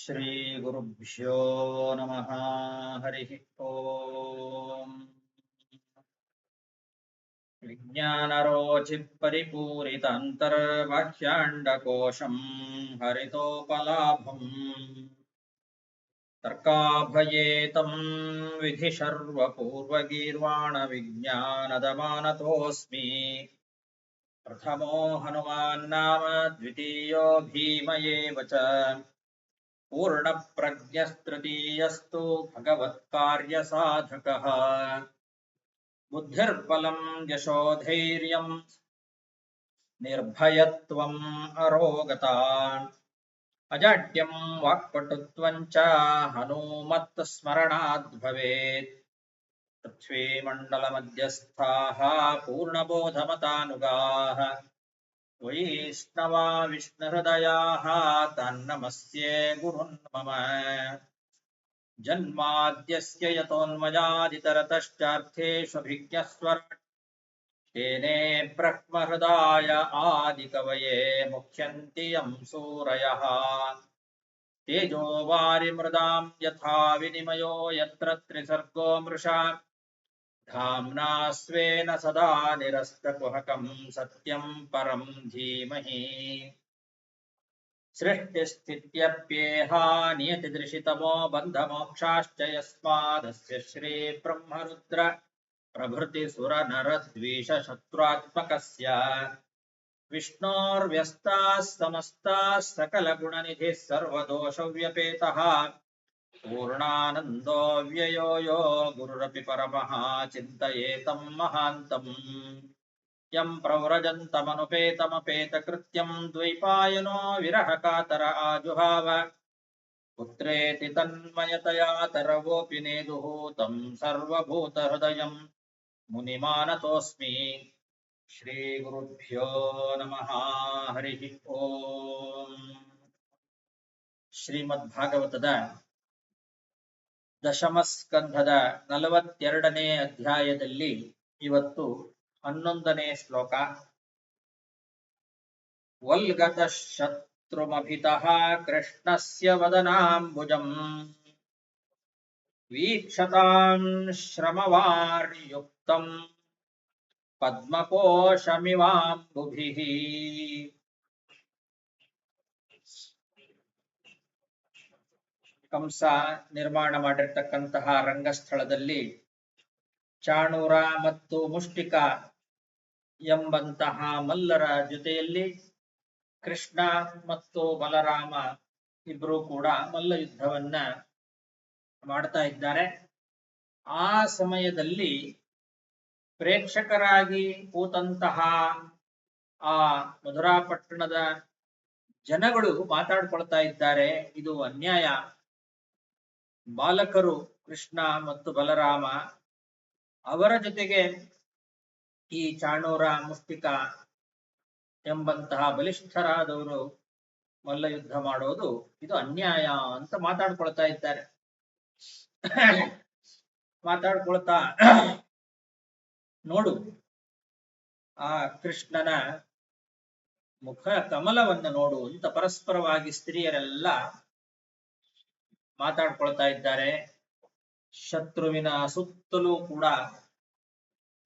ಶ್ರೀ ಗುರುಭ್ಯೋ ನಮಃ. ಹರಿ ಓಂ. ವಿಜ್ಞಾನರೋಚಿ ಪರಿಪೂರಿತಾಂತರ್ವಾಕ್ಯಾಂಡಕೋಶಂ ಹರಿತೋಪಲಾಭಂ ತರ್ಕಾಭಯೇತಂ ವಿಧಿ ಸರ್ವಪೂರ್ವಗೀರ್ವಾಣ ವಿಜ್ಞಾನದಮಾನತೋಸ್ಮಿ. ಪ್ರಥಮೋ ಹನುಮಾನ್ ನಾಮ ದ್ವಿತೀಯೋ ಭೀಮ ಏವ ಚ. ಪೂರ್ಣಪ್ರಜ್ಞಸ್ತೃತೀಯಸ್ತು ಭಗವತ್ಕಾರ್ಯಸಾಧಕಃ. ಬುದ್ಧಿರ್ಬಲಂ ಯಶೋಧೈರ್ಯಂ ನಿರ್ಭಯತ್ವಂ ಅರೋಗತಾ. ಅಜಾಡ್ಯಂ ವಾಕ್ಪಟುತ್ವಂ ಚ ಹನುಮತ್ ಸ್ಮರಣಾದ್ ಭವೇತ್. ಪೃಥ್ವೀಮಂಡಲಮಧ್ಯಸ್ಥಾಃ ಪೂರ್ಣಬೋಧಮತಾನುಗಾಃ ವೈಷ್ಣವಾ ವಿಷ್ಣುಹೃದಯಾಃ ತನ್ನಮಸ್ಯೆ ಗುರುನ್ ಮಮ. ಜನ್ಮಾದ್ಯಸ್ಯ ಯತೋನ್ಮಯಾದಿತರತಶ್ಚಾರ್ಥೇಷ್ವಭಿಜ್ಞಸ್ವರಾಟ್ ತೇನೇ ಬ್ರಹ್ಮಹೃದಾಯ ಆದಿಕವಯೇ ಮುಹ್ಯಂತಿ ಯಂ ಸೂರಯಃ. ತೇಜೋ ವಾರಿಮೃದಾಂ ಯಥಾ ವಿನಿಮಯೋ ಯತ್ರ ತ್ರಿಸರ್ಗೋ ಮೃಷಾ. ಧಾಮ್ನಾ ಸ್ವೇನ ಸದಾ ನಿರಸ್ತಕುಹಕಂ ಸತ್ಯಂ ಪರಂ ಧೀಮಹಿ. ಸೃಷ್ಟಿಸ್ಥಿತ್ಯಪ್ಯೇಹ ನಿಯತಿದೃಶಿತಮೋ ಬಂಧಮೋಕ್ಷಾಶ್ಚ ಯಸ್ಮಾದಸ್ಯ ಶ್ರೀ ಬ್ರಹ್ಮರುದ್ರ ಪ್ರಭೃತಿ ಸುರನರದ್ವೀಷ ಶತ್ರುತ್ಮಕಸ್ಯ ವಿಷ್ಣೋರ್ವ್ಯಸ್ತಾಃ ಸಮಸ್ತಾಃ ಸಕಲಗುಣನಿಧಿಃ ಸರ್ವದೋಷವ್ಯಪೇತಃ. ಪೂರ್ಣಾನಂದೋ ವ್ಯಯೋ ಯೋ ಗುರುರಪಿ ಪರಮಃ ಚಿಂತಯೇತಂ ಮಹಾಂತಂ. ಯಂ ಪ್ರವ್ರಜन्तಮನುಪೇತಮಪೇತಕೃತ್ಯಂ ದ್ವೈಪಾಯನೋ ವಿರಹಕಾತರ ಆಜುಹಾವ. ಪುತ್ರೇತಿ ತನ್ಮಯತಯಾ ತರವೋಪಿ ನೇದುಃ तं ಸರ್ವಭೂತಹೃದಯಂ ಮುನಿಮಾನತೋಸ್ಮಿ. ಶ್ರೀ ಗುರುಭ್ಯೋ ನಮಃ. ಹರಿ ಓಂ. ಶ್ರೀಮದ್ಭಾಗವತದ ದಶಮಸ್ಕಂಧದ 42ನೇ ಅಧ್ಯಾಯದಲ್ಲಿ ಇವತ್ತು 11ನೇ ಶ್ಲೋಕ. ವಲ್ಗತಃ ಶತ್ರುಮಭಿತಃ ಕೃಷ್ಣಸ್ಯ ವದನಾಂಬುಜಂ ವೀಕ್ಷತಾಂ ಶ್ರಮವಾರ್ಯುಕ್ತಂ ಪದ್ಮಕೋಶಮಿವಾಂಬುಭಿಃ. ಕಂಸ ನಿರ್ಮಾಣ ಮಾಡಿರ್ತಕ್ಕಂತಹ ರಂಗಸ್ಥಳದಲ್ಲಿ ಚಾಣೂರ ಮತ್ತು ಮುಷ್ಟಿಕ ಎಂಬಂತಹ ಮಲ್ಲರ ಜೊತೆಯಲ್ಲಿ ಕೃಷ್ಣ ಮತ್ತು ಬಲರಾಮ ಇಬ್ಬರು ಕೂಡ ಮಲ್ಲ ಯುದ್ಧವನ್ನ ಮಾಡ್ತಾ ಇದ್ದಾರೆ. ಆ ಸಮಯದಲ್ಲಿ ಪ್ರೇಕ್ಷಕರಾಗಿ ಕೂತಂತಹ ಆ ಮಧುರಾಪಟ್ಟಣದ ಜನಗಳು ಮಾತಾಡ್ಕೊಳ್ತಾ ಇದ್ದಾರೆ, ಇದು ಅನ್ಯಾಯ. ಬಾಲಕರು ಕೃಷ್ಣ ಮತ್ತು ಬಲರಾಮ, ಅವರ ಜೊತೆಗೆ ಈ ಚಾಣೂರ ಮುಷ್ಟಿಕ ಎಂಬಂತಹ ಬಲಿಷ್ಠರಾದವರು ಮಲ್ಲ ಯುದ್ಧ ಮಾಡೋದು ಇದು ಅನ್ಯಾಯ ಅಂತ ಮಾತಾಡ್ಕೊಳ್ತಾ ಇದ್ದಾರೆ. ಮಾತಾಡ್ಕೊಳ್ತಾ ನೋಡು, ಆ ಕೃಷ್ಣನ ಮುಖ ಕಮಲವನ್ನು ನೋಡು ಅಂತ ಪರಸ್ಪರವಾಗಿ ಸ್ತ್ರೀಯರೆಲ್ಲ ಮಾತಾಡ್ಕೊಳ್ತಾ ಇದ್ದಾರೆ. ಶತ್ರುವಿನ ಸುತ್ತಲೂ ಕೂಡ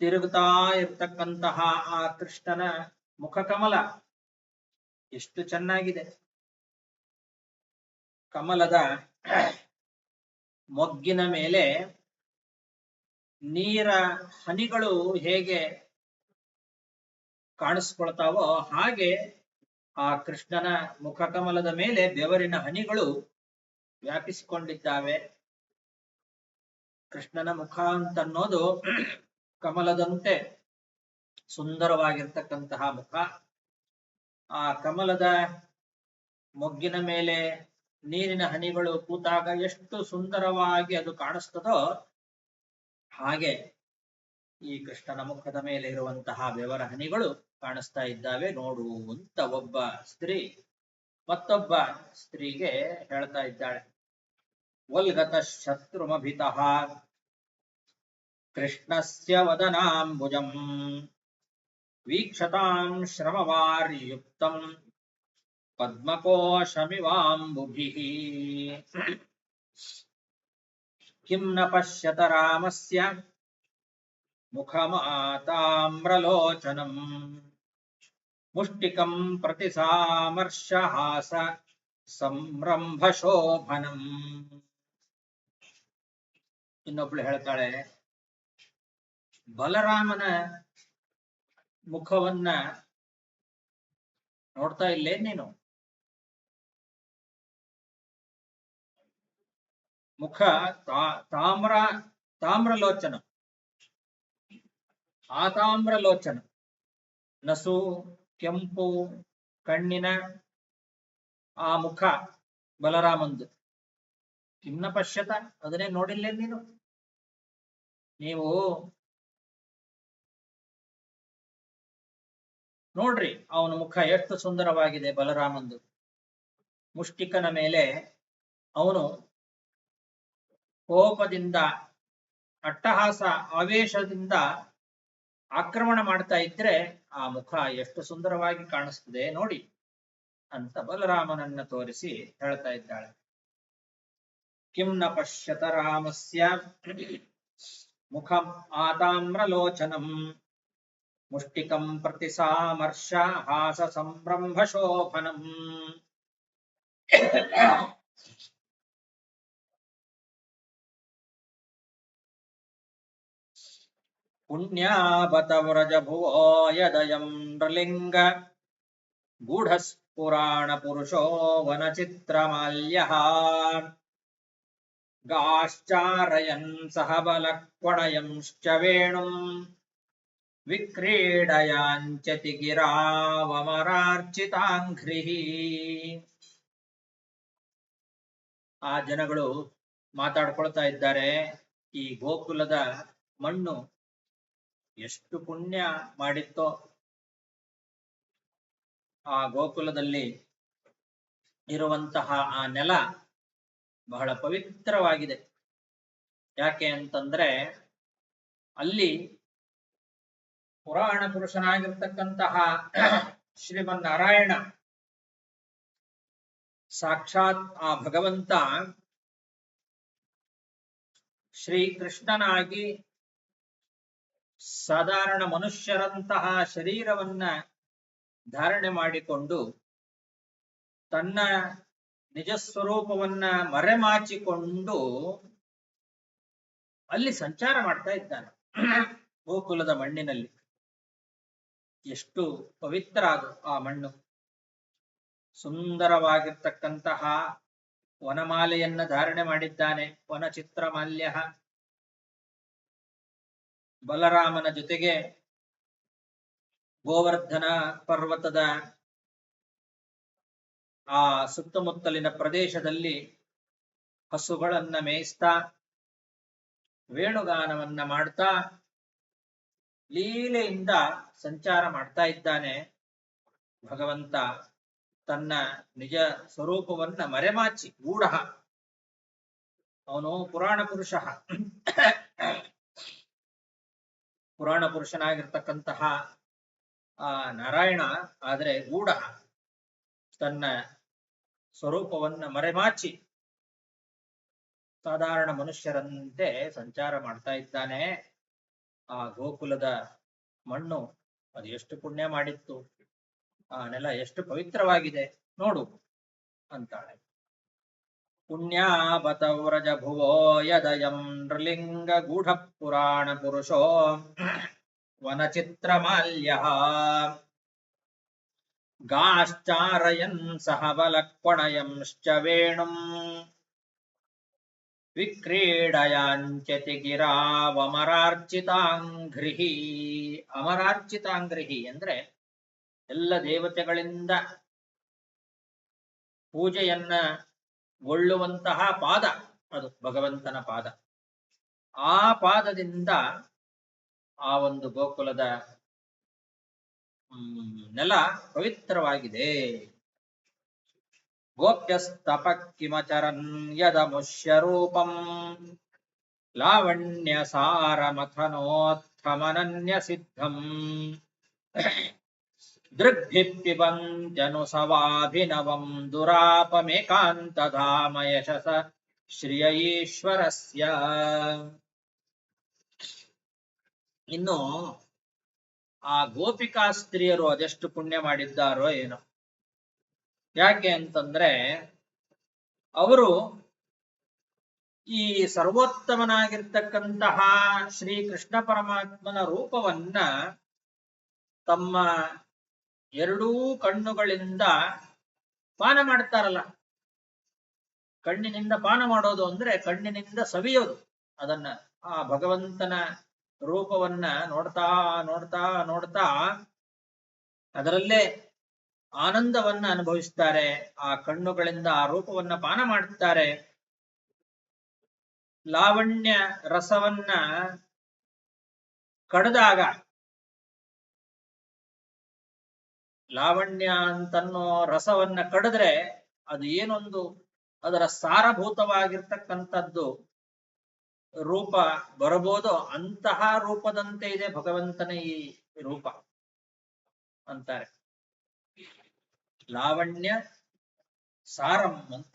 ತಿರುಗುತ್ತಾ ಇರ್ತಕ್ಕಂತಹ ಆ ಕೃಷ್ಣನ ಮುಖ ಕಮಲ ಎಷ್ಟು ಚೆನ್ನಾಗಿದೆ. ಕಮಲದ ಮೊಗ್ಗಿನ ಮೇಲೆ ನೀರ ಹನಿಗಳು ಹೇಗೆ ಕಾಣಿಸ್ಕೊಳ್ತಾವೋ ಹಾಗೆ ಆ ಕೃಷ್ಣನ ಮುಖ ಕಮಲದ ಮೇಲೆ ಬೆವರಿನ ಹನಿಗಳು ವ್ಯಾಪಿಸಿಕೊಂಡಿದ್ದಾವೆ. ಕೃಷ್ಣನ ಮುಖ ಅಂತನ್ನೋದು ಕಮಲದಂತೆ ಸುಂದರವಾಗಿರ್ತಕ್ಕಂತಹ ಮುಖ. ಆ ಕಮಲದ ಮೊಗ್ಗಿನ ಮೇಲೆ ನೀರಿನ ಹನಿಗಳು ಕೂತಾಗ ಎಷ್ಟು ಸುಂದರವಾಗಿ ಅದು ಕಾಣಿಸ್ತದೋ ಹಾಗೆ ಈ ಕೃಷ್ಣನ ಮುಖದ ಮೇಲೆ ಇರುವಂತಹ ಬೆವರ ಹನಿಗಳು ಕಾಣಿಸ್ತಾ ಇದ್ದಾವೆ. ನೋಡು ಅಂತ ಒಬ್ಬ ಸ್ತ್ರೀ ಮತ್ತೊಬ್ಬ ಸ್ತ್ರೀಗೆ ಹೇಳ್ತಾ ಇದ್ದಾಳೆ. ವಲ್ಗತಃ ಶತ್ರುಮಭಿತಃ ಕೃಷ್ಣಸ್ಯ ವದನಾಂಬುಜಂ ವೀಕ್ಷತಾಂ ಶ್ರಮವಾರ್ಯುಕ್ತಂ ಪದ್ಮಕೋಶಮಿವಾಂಬುಭಿಃ ಕಿಂ ನ ಪಶ್ಯತ ರಾಮಸ್ಯ ಮುಖಮಾತಾಮ್ರಲೋಚನಂ ಮುಷ್ಟಿಕಂ ಪ್ರತಿ ಸಾಮರ್ಷಹಾಸ ಸಂರಂಭಶೋಭನಂ. ಇನ್ನೊಬ್ಳು ಹೇಳ್ತಾಳೆ, ಬಲರಾಮನ ಮುಖವನ್ನ ನೋಡ್ತಾ ಇಲ್ಲೇ ನೀನು? ಮುಖ ತಾಮ್ರಲೋಚನ, ಆತಾಮ್ರಲೋಚನ, ನಸು ಕೆಂಪು ಕಣ್ಣಿನ ಆ ಮುಖ ಬಲರಾಮಂದು. ಕಿಮ್ನ ಪಶ್ಯತ, ಅದನ್ನೇ ನೋಡಿಲ್ಲೇ ನೀನು? ನೀವು ನೋಡ್ರಿ ಅವನ ಮುಖ ಎಷ್ಟು ಸುಂದರವಾಗಿದೆ ಬಲರಾಮಂದು. ಮುಷ್ಟಿಕನ ಮೇಲೆ ಅವನು ಕೋಪದಿಂದ, ಅಟ್ಟಹಾಸ, ಆವೇಶದಿಂದ ಆಕ್ರಮಣ ಮಾಡ್ತಾ ಇದ್ರೆ ಆ ಮುಖ ಎಷ್ಟು ಸುಂದರವಾಗಿ ಕಾಣಿಸ್ತದೆ ನೋಡಿ ಅಂತ ಬಲರಾಮನನ್ನ ತೋರಿಸಿ ಹೇಳ್ತಾ ಇದ್ದಾಳೆ. ಕಿಂ ನ ಪಶ್ಯತ ರಾಮಸ್ಯ ಮುಖಂ ಆತಾಮ್ರಲೋಚನಂ ಮುಷ್ಟಿಕಂ ಪ್ರತಿ ಸಾಮರ್ಷ ಹಾಸ ಸಂರಂಭಶೋಭನಂ. ಪುಣ್ಯಾಬತ ವ್ರಜಭುವೋ ಯದಯಂ ನೃಲಿಂಗ ಗೂಢಸ್ಪುರಾಣ ಪುರುಷೋ ವನಚಿತ್ರಮಾಲ್ಯಃ ಗಾಶ್ಚಾರಯನ್ ಸಹ ಬಲಕ್ವಣಯಂಶ್ಚ ವೇಣುಂ ವಿಕ್ರೀಡಯಾಂಚತಿ ಗಿರಾವಮರಾರ್ಚಿತಾಂಘ್ರಿಃ. ಆ ಜನಗಳು ಮಾತಾಡ್ಕೊಳ್ತಾ ಇದ್ದಾರೆ, ಈ ಗೋಕುಲದ ಮಣ್ಣು ಎಷ್ಟು ಪುಣ್ಯ ಮಾಡಿತ್ತೋ, ಆ ಗೋಕುಲದಲ್ಲಿ ಇರುವಂತಹ ಆ ನೆಲ ಬಹಳ ಪವಿತ್ರವಾಗಿದೆ. ಯಾಕೆ ಅಂತಂದ್ರೆ ಅಲ್ಲಿ ಪುರಾಣ ಪುರುಷನಾಗಿರ್ತಕ್ಕಂತಹ ಶ್ರೀಮನ್ನಾರಾಯಣ ಸಾಕ್ಷಾತ್ ಆ ಭಗವಂತ ಶ್ರೀಕೃಷ್ಣನಾಗಿ ಸಾಧಾರಣ ಮನುಷ್ಯರಂತಹ ಶರೀರವನ್ನ ಧಾರಣೆ ಮಾಡಿಕೊಂಡು ತನ್ನ ನಿಜ ಸ್ವರೂಪವನ್ನ ಮರೆಮಾಚಿಕೊಂಡು ಅಲ್ಲಿ ಸಂಚಾರ ಮಾಡ್ತಾ ಇದ್ದಾನೆ ಗೋಕುಲದ ಮಣ್ಣಿನಲ್ಲಿ. ಎಷ್ಟು ಪವಿತ್ರ ಅದು ಆ ಮಣ್ಣು. ಸುಂದರವಾಗಿರ್ತಕ್ಕಂತಹ ವನಮಾಲೆಯನ್ನ ಧಾರಣೆ ಮಾಡಿದ್ದಾನೆ, ವನಚಿತ್ರಮಾಲ್ಯ. ಬಲರಾಮನ ಜೊತೆಗೆ ಗೋವರ್ಧನ ಪರ್ವತದ ಆ ಸುತ್ತಮುತ್ತಲಿನ ಪ್ರದೇಶದಲ್ಲಿ ಹಸುಗಳನ್ನ ಮೇಯಿಸ್ತಾ ವೇಣುಗಾನವನ್ನ ಮಾಡ್ತಾ ಲೀಲೆಯಿಂದ ಸಂಚಾರ ಮಾಡ್ತಾ ಇದ್ದಾನೆ ಭಗವಂತ. ತನ್ನ ನಿಜ ಸ್ವರೂಪವನ್ನ ಮರೆಮಾಚಿ ಗೂಢ, ಅವನು ಪುರಾಣ ಪುರುಷ, ಪುರಾಣ ಪುರುಷನಾಗಿರ್ತಕ್ಕಂತಹ ಆ ನಾರಾಯಣ, ಆದರೆ ಗೂಢ ತನ್ನ ಸ್ವರೂಪವನ್ನ ಮರೆಮಾಚಿ ಸಾಧಾರಣ ಮನುಷ್ಯರಂತೆ ಸಂಚಾರ ಮಾಡ್ತಾ ಇದ್ದಾನೆ. ಆ ಗೋಕುಲದ ಮಣ್ಣು ಅದು ಎಷ್ಟು ಪುಣ್ಯ ಮಾಡಿತ್ತು, ಆ ನೆಲ ಎಷ್ಟು ಪವಿತ್ರವಾಗಿದೆ ನೋಡು ಅಂತಾಳೆ. ಪುಣ್ಯಾಬತ ವ್ರಜ ಭುವೋ ಯದಯಂ ನೃಲಿಂಗ ಗೂಢ ಪುರಾಣ ಪುರುಷೋ ವನಚಿತ್ರಮಾಲ್ಯ ಗಾಶ್ಚಾರಯನ್ ಸಹ ಬಲಕ್ವಣಯಂಶ್ಚ ವೇಣುಂ ವಿಕ್ರೀಡಯಾಂಚತಿ ಗಿರಾವಮರಾರ್ಚಿತಾಂಘ್ರಿಃ. ಅಮರಾರ್ಚಿತಾಂಘ್ರಿಃ ಅಂದ್ರೆ ಎಲ್ಲ ದೇವತೆಗಳಿಂದ ಪೂಜೆಯನ್ನ ಗೊಳ್ಳುವಂತಹ ಪಾದ, ಅದು ಭಗವಂತನ ಪಾದ. ಆ ಪಾದದಿಂದ ಆ ಒಂದು ಗೋಕುಲದ ನೆಲ ಪವಿತ್ರವಾಗಿದೆ. ಗೋಪ್ಯಸ್ತಪ ಕಿಮಚರನ್ ಯದಮುಷ್ಯ ರೂಪಂ ಲಾವಣ್ಯ ಸಾರ ಮಥನೋತ್ಥಮನನ್ಯ ಸಿದ್ಧಂ. ದೃಗ್ಭಿಪ್ಪಿಬಂತ್ಯನುಸವಾಭಿನವಂ ದುರಾಪಮೇಕಾಂತಧಾಮ ಯಶಸ ಶ್ರಿಯ ಈಶ್ವರಸ್ಯ. ಇನ್ನು ಆ ಗೋಪಿಕಾ ಸ್ತ್ರೀಯರು ಅದೆಷ್ಟು ಪುಣ್ಯ ಮಾಡಿದ್ದಾರೋ ಏನೋ. ಯಾಕೆ ಅಂತಂದ್ರೆ ಅವರು ಈ ಸರ್ವೋತ್ತಮನಾಗಿರ್ತಕ್ಕಂತಹ ಶ್ರೀ ಕೃಷ್ಣ ಪರಮಾತ್ಮನ ರೂಪವನ್ನ ತಮ್ಮ ಎರಡೂ ಕಣ್ಣುಗಳಿಂದ ಪಾನ ಮಾಡ್ತಾರಲ್ಲ. ಕಣ್ಣಿನಿಂದ ಪಾನ ಮಾಡೋದು ಅಂದ್ರೆ ಕಣ್ಣಿನಿಂದ ಸವಿಯೋದು. ಅದನ್ನ ಆ ಭಗವಂತನ ರೂಪವನ್ನ ನೋಡ್ತಾ ನೋಡ್ತಾ ನೋಡ್ತಾ ಅದರಲ್ಲೇ ಆನಂದವನ್ನ ಅನುಭವಿಸ್ತಾರೆ. ಆ ಕಣ್ಣುಗಳಿಂದ ಆ ರೂಪವನ್ನ ಪಾನ ಮಾಡುತ್ತಾರೆ. ಲಾವಣ್ಯ ರಸವನ್ನ ಕಡದಾಗ, ಲಾವಣ್ಯ ಅಂತನ್ನೋ ರಸವನ್ನ ಕಡಿದ್ರೆ ಅದು ಏನೊಂದು ಅದರ ಸಾರಭೂತವಾಗಿರ್ತಕ್ಕಂಥದ್ದು ರೂಪ ಬರಬಹುದೋ ಅಂತಹ ರೂಪದಂತೆ ಇದೆ ಭಗವಂತನ ಈ ರೂಪ ಅಂತಾರೆ. ಲಾವಣ್ಯ ಸಾರಂ ಅಂತ.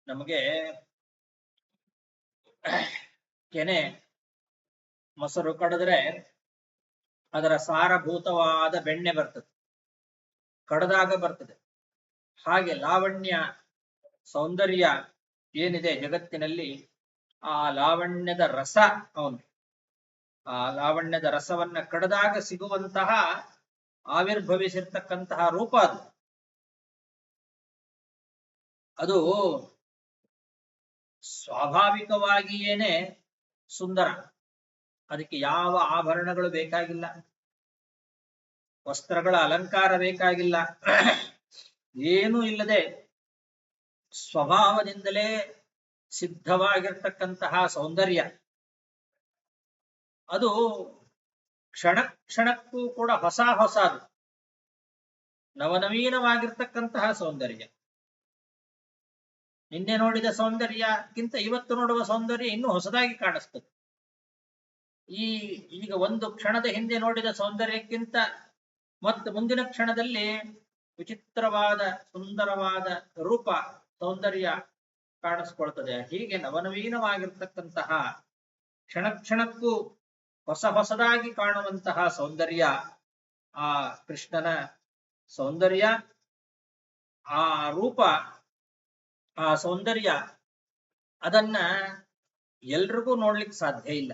ನಮಗೆ ಕೆನೆ ಮೊಸರು ಕಡಿದ್ರೆ ಅದರ ಸಾರಭೂತವಾದ ಬೆಣ್ಣೆ ಬರ್ತದೆ, ಕಡದಾಗ ಬರ್ತದೆ. ಹಾಗೆ ಲಾವಣ್ಯ ಸೌಂದರ್ಯ ಏನಿದೆ ಜಗತ್ತಿನಲ್ಲಿ, ಆ ಲಾವಣ್ಯದ ರಸ ಅವನು. ಆ ಲಾವಣ್ಯದ ರಸವನ್ನ ಕಡದಾಗ ಸಿಗುವಂತಹ ಆವಿರ್ಭವಿಸಿರ್ತಕ್ಕಂತಹ ರೂಪ ಅದು. ಅದು ಸ್ವಾಭಾವಿಕವಾಗಿಯೇನೆ ಸುಂದರ. ಅದಕ್ಕೆ ಯಾವ ಆಭರಣಗಳು ಬೇಕಾಗಿಲ್ಲ, ವಸ್ತ್ರಗಳ ಅಲಂಕಾರ ಬೇಕಾಗಿಲ್ಲ, ಏನೂ ಇಲ್ಲದೆ ಸ್ವಭಾವದಿಂದಲೇ ಸಿದ್ಧವಾಗಿರ್ತಕ್ಕಂತಹ ಸೌಂದರ್ಯ ಅದು ಕ್ಷಣ ಕ್ಷಣಕ್ಕೂ ಕೂಡ ಹೊಸ ಹೊಸದು, ನವನವೀನವಾಗಿರ್ತಕ್ಕಂತಹ ಸೌಂದರ್ಯ. ನಿನ್ನೆ ನೋಡಿದ ಸೌಂದರ್ಯಕ್ಕಿಂತ ಇವತ್ತು ನೋಡುವ ಸೌಂದರ್ಯ ಇನ್ನೂ ಹೊಸದಾಗಿ ಕಾಣಿಸ್ತದೆ. ಈಗ ಒಂದು ಕ್ಷಣದ ಹಿಂದೆ ನೋಡಿದ ಸೌಂದರ್ಯಕ್ಕಿಂತ ಮತ್ತು ಮುಂದಿನ ಕ್ಷಣದಲ್ಲಿ ವಿಚಿತ್ರವಾದ ಸುಂದರವಾದ ರೂಪ ಸೌಂದರ್ಯ ಕಾಣಿಸ್ಕೊಳ್ತದೆ. ಹೀಗೆ ನವನವೀನವಾಗಿರ್ತಕ್ಕಂತಹ ಕ್ಷಣ ಕ್ಷಣಕ್ಕೂ ಹೊಸ ಹೊಸದಾಗಿ ಕಾಣುವಂತಹ ಸೌಂದರ್ಯ ಆ ಕೃಷ್ಣನ ಸೌಂದರ್ಯ. ಆ ರೂಪ, ಆ ಸೌಂದರ್ಯ, ಅದನ್ನ ಎಲ್ರಿಗೂ ನೋಡ್ಲಿಕ್ಕೆ ಸಾಧ್ಯ ಇಲ್ಲ.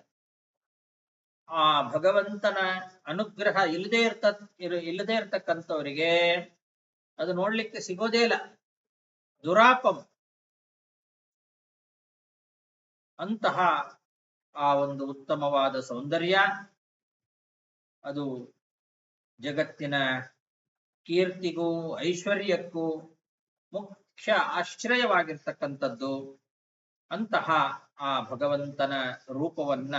ಆ ಭಗವಂತನ ಅನುಗ್ರಹ ಇಲ್ಲದೆ ಇರ್ತಕ್ಕಂಥವರಿಗೆ ಅದು ನೋಡ್ಲಿಕ್ಕೆ ಸಿಗೋದೇ ಇಲ್ಲ. ದುರಾಪಂ ಅಂತಹ ಆ ಒಂದು ಉತ್ತಮವಾದ ಸೌಂದರ್ಯ ಅದು ಜಗತ್ತಿನ ಕೀರ್ತಿಗೂ ಐಶ್ವರ್ಯಕ್ಕೂ ಮುಖ್ಯ ಆಶ್ರಯವಾಗಿರ್ತಕ್ಕಂಥದ್ದು. ಅಂತಹ ಆ ಭಗವಂತನ ರೂಪವನ್ನ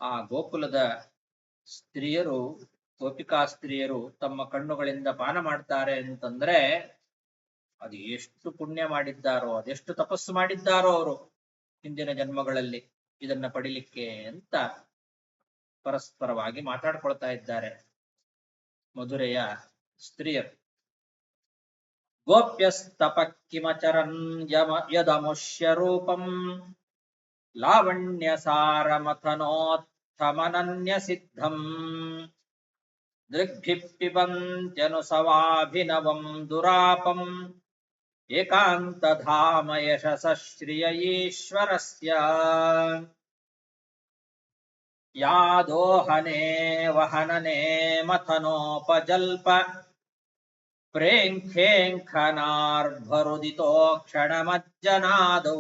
ಆ ಗೋಕುಲದ ಸ್ತ್ರೀಯರು, ಗೋಪಿಕಾ ಸ್ತ್ರೀಯರು ತಮ್ಮ ಕಣ್ಣುಗಳಿಂದ ಪಾನ ಮಾಡ್ತಾರೆ ಅಂತಂದ್ರೆ ಅದು ಎಷ್ಟು ಪುಣ್ಯ ಮಾಡಿದ್ದಾರೋ, ಅದೆಷ್ಟು ತಪಸ್ಸು ಮಾಡಿದ್ದಾರೋ ಅವರು ಹಿಂದಿನ ಜನ್ಮಗಳಲ್ಲಿ ಇದನ್ನ ಪಡಿಲಿಕ್ಕೆ ಅಂತ ಪರಸ್ಪರವಾಗಿ ಮಾತಾಡ್ಕೊಳ್ತಾ ಇದ್ದಾರೆ ಮಧುರೆಯ ಸ್ತ್ರೀಯರು. ಗೋಪ್ಯಸ್ತಪ ಕಿಮಚರನ್ ಯದಮುಷ್ಯ ರೂಪಂ ಲಾವಣ್ಯ ಸಾರಮಥನೋತ್ಥಮನನ್ಯ ಸಿದ್ಧಂ ದೃಗ್ಭಿಪ್ಪಿಬಂತ್ಯನುಸವಾಭಿನವಂ ದುರಾಪಂ ಏಕಾಂತಧಾಮ ಯಶಸ ಶ್ರಿಯ ಈಶ್ವರಸ್ಯ. ಯಾದೋಹನೆ ವಹನನೆ ಮಥನೋಪಜಲ್ಪ ಪ್ರೇಂಖೇಂಖನಾರ್ಭರುದಿತೋ ಕ್ಷಣಮಜ್ಜನಾದೌ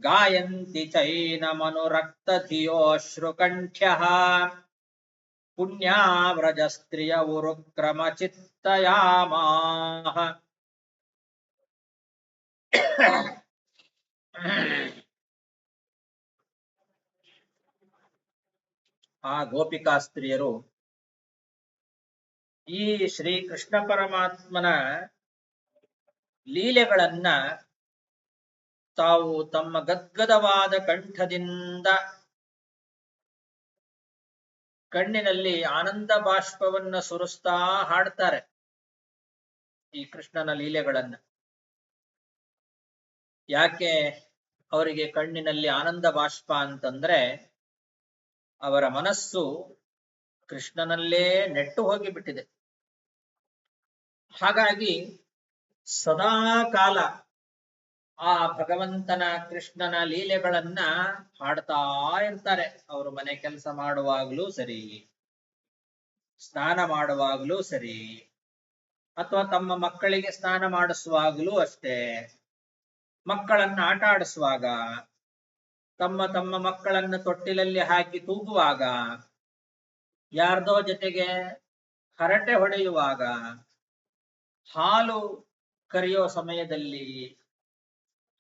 ಗಾಯಂತಿ ಚೈನಮನುರಕ್ತಧಿಯೋಶ್ರುಕಂಠ್ಯಃ ಪುಣ್ಯಾವ್ರಜಸ್ತ್ರಿಯ ಉರುಕ್ರಮಚಿತ್ತಯಾಮಾಹ. ಆ ಗೋಪಿಕಾ ಸ್ತ್ರೀಯರು ಈ ಶ್ರೀ ಕೃಷ್ಣ ಪರಮಾತ್ಮನ ಲೀಲೆಗಳನ್ನ ತಾವು ತಮ್ಮ ಗದ್ಗದವಾದ ಕಂಠದಿಂದ ಕಣ್ಣಿನಲ್ಲಿ ಆನಂದ ಬಾಷ್ಪವನ್ನ ಸುರಿಸ್ತಾ ಹಾಡ್ತಾರೆ ಈ ಕೃಷ್ಣನ ಲೀಲೆಗಳನ್ನ. ಯಾಕೆ ಅವರಿಗೆ ಕಣ್ಣಿನಲ್ಲಿ ಆನಂದ ಬಾಷ್ಪ ಅಂತಂದ್ರೆ ಅವರ ಮನಸ್ಸು ಕೃಷ್ಣನಲ್ಲೇ ನೆಟ್ಟು ಹೋಗಿಬಿಟ್ಟಿದೆ. ಹಾಗಾಗಿ ಸದಾ ಕಾಲ ಆ ಭಗವಂತನ ಕೃಷ್ಣನ ಲೀಲೆಗಳನ್ನ ಹಾಡ್ತಾ ಇರ್ತಾರೆ. ಅವರು ಮನೆ ಕೆಲಸ ಮಾಡುವಾಗಲೂ ಸರಿ, ಸ್ನಾನ ಮಾಡುವಾಗಲೂ ಸರಿ, ಅಥವಾ ತಮ್ಮ ಮಕ್ಕಳಿಗೆ ಸ್ನಾನ ಮಾಡಿಸುವಾಗಲೂ ಅಷ್ಟೇ, ಮಕ್ಕಳನ್ನ ಆಟ ಆಡಿಸುವಾಗ, ತಮ್ಮ ಮಕ್ಕಳನ್ನ ತೊಟ್ಟಿಲಲ್ಲಿ ಹಾಕಿ ತೂಗುವಾಗ, ಯಾರ್ದೋ ಜೊತೆಗೆ ಹರಟೆ ಹೊಡೆಯುವಾಗ, ಹಾಲು ಕರೆಯೋ ಸಮಯದಲ್ಲಿ,